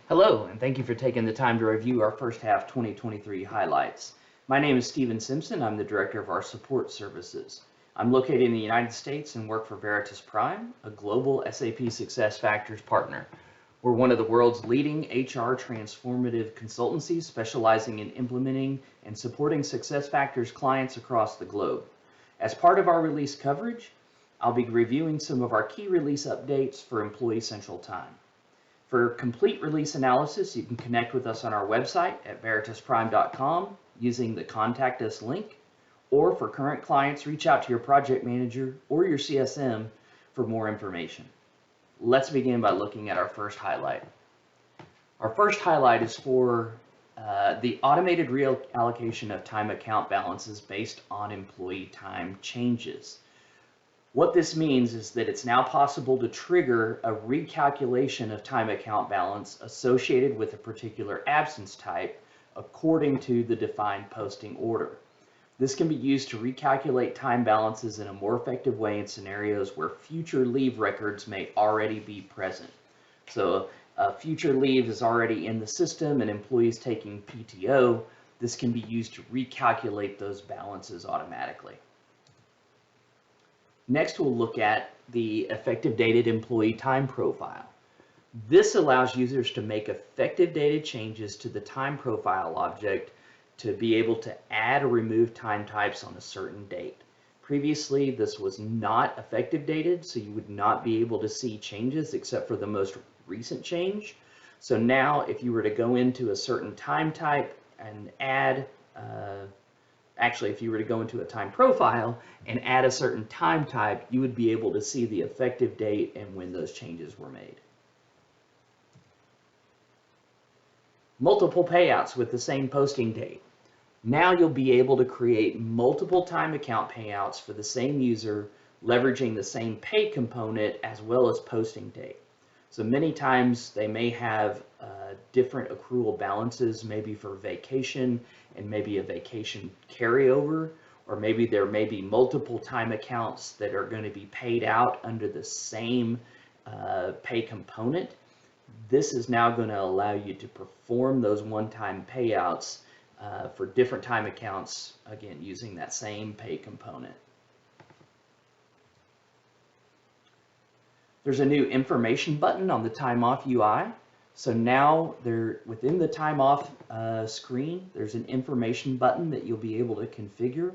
Hello, and thank you for taking the time to review our first half 2023 highlights. My name is Steven Simpson. I'm the Director of our Support Services. I'm located in the United States and work for Veritas Prime, a global SAP SuccessFactors partner. We're one of the world's leading HR transformative consultancies specializing in implementing and supporting SuccessFactors clients across the globe. As part of our release coverage, I'll be reviewing some of our key release updates for Employee Central Time. For complete release analysis, you can connect with us on our website at veritasprime.com using the Contact Us link, or for current clients, reach out to your project manager or your CSM for more information. Let's begin by looking at our first highlight. Our first highlight is for the automated reallocation of time account balances based on employee time changes. What this means is that it's now possible to trigger a recalculation of time account balance associated with a particular absence type according to the defined posting order. This can be used to recalculate time balances in a more effective way in scenarios where future leave records may already be present. So future leave is already in the system and employees taking PTO. This can be used to recalculate those balances automatically. Next, we'll look at the effective dated employee time profile. This allows users to make effective dated changes to the time profile object to be able to add or remove time types on a certain date. Previously, this was not effective dated, so you would not be able to see changes except for the most recent change. So now, if you were to go into a certain time type and add if you were to go into a time profile and add a certain time type, you would be able to see the effective date and when those changes were made. Multiple payouts with the same posting date. Now you'll be able to create multiple time account payouts for the same user, leveraging the same pay component as well as posting date. So many times they may have different accrual balances, maybe for vacation and maybe a vacation carryover, or maybe there may be multiple time accounts that are going to be paid out under the same pay component. This is now going to allow you to perform those one-time payouts for different time accounts, again, using that same pay component. There's a new information button on the time off UI. So now within the time off screen, there's an information button that you'll be able to configure.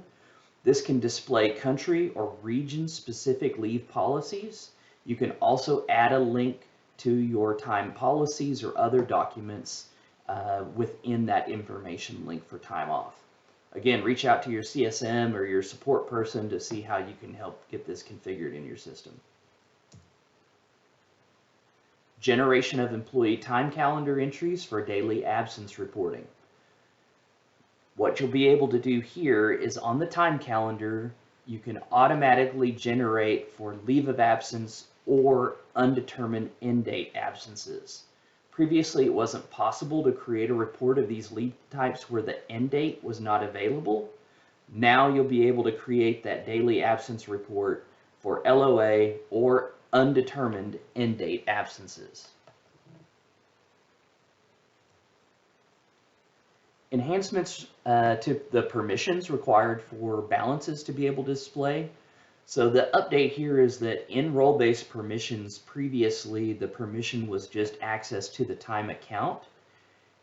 This can display country or region specific leave policies. You can also add a link to your time policies or other documents within that information link for time off. Again, reach out to your CSM or your support person to see how you can help get this configured in your system. Generation of employee time calendar entries for daily absence reporting. What you'll be able to do here is on the time calendar, you can automatically generate for leave of absence or undetermined end date absences. Previously, it wasn't possible to create a report of these leave types where the end date was not available. Now you'll be able to create that daily absence report for LOA or undetermined end date absences. Enhancements to the permissions required for balances to be able to display. So the update here is that in role-based permissions, previously the permission was just access to the time account.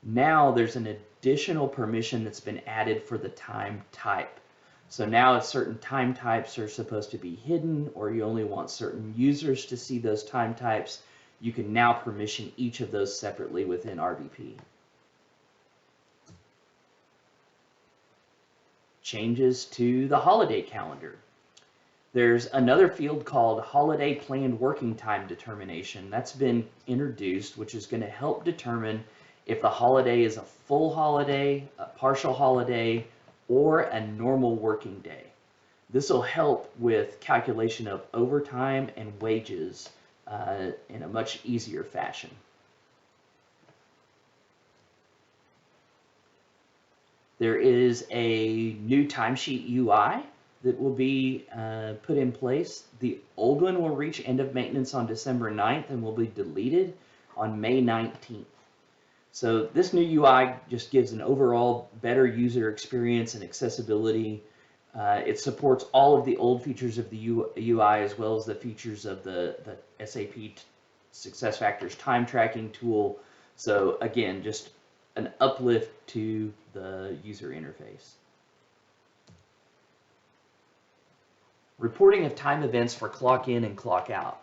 Now there's an additional permission that's been added for the time type. So now certain time types are supposed to be hidden, or you only want certain users to see those time types. You can now permission each of those separately within RBP. Changes to the holiday calendar. There's another field called Holiday Planned Working Time Determination that's been introduced, which is going to help determine if the holiday is a full holiday, a partial holiday, or a normal working day. This will help with calculation of overtime and wages in a much easier fashion. There is a new timesheet UI that will be put in place. The old one will reach end of maintenance on December 9th and will be deleted on May 19th. So this new UI just gives an overall better user experience and accessibility. It supports all of the old features of the UI as well as the features of the SAP SuccessFactors time tracking tool. So again, just an uplift to the user interface. Reporting of time events for clock in and clock out.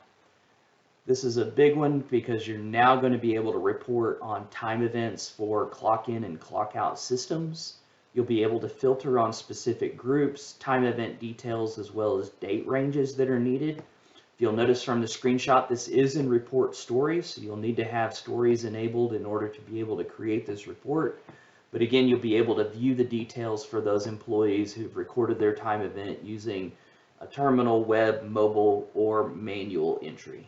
This is a big one because you're now going to be able to report on time events for clock in and clock out systems. You'll be able to filter on specific groups, time event details, as well as date ranges that are needed. If you'll notice from the screenshot, this is in report stories, so you'll need to have stories enabled in order to be able to create this report. But again, you'll be able to view the details for those employees who've recorded their time event using a terminal, web, mobile, or manual entry.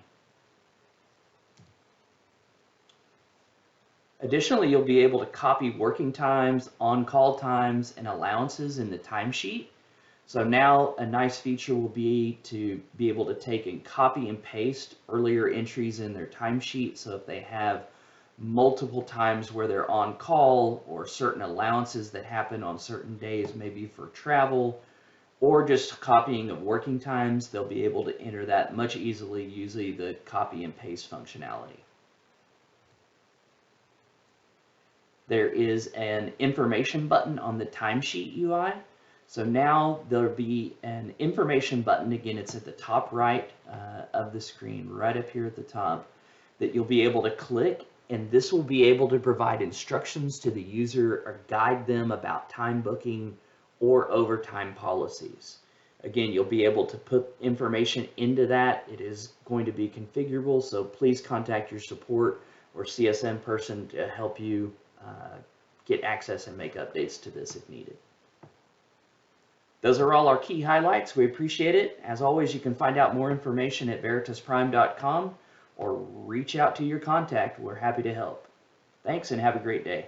Additionally, you'll be able to copy working times, on-call times, and allowances in the timesheet. So now a nice feature will be to be able to take and copy and paste earlier entries in their timesheet. So if they have multiple times where they're on call or certain allowances that happen on certain days, maybe for travel, or just copying of working times, they'll be able to enter that much easily using the copy and paste functionality. There is an information button on the timesheet UI. So now there'll be an information button. Again, it's at the top right of the screen, right up here at the top, that you'll be able to click, and this will be able to provide instructions to the user or guide them about time booking or overtime policies. Again, you'll be able to put information into that. It is going to be configurable, so please contact your support or CSM person to help you get access and make updates to this if needed. Those are all our key highlights. We appreciate it. As always, you can find out more information at veritasprime.com or reach out to your contact. We're happy to help. Thanks and have a great day.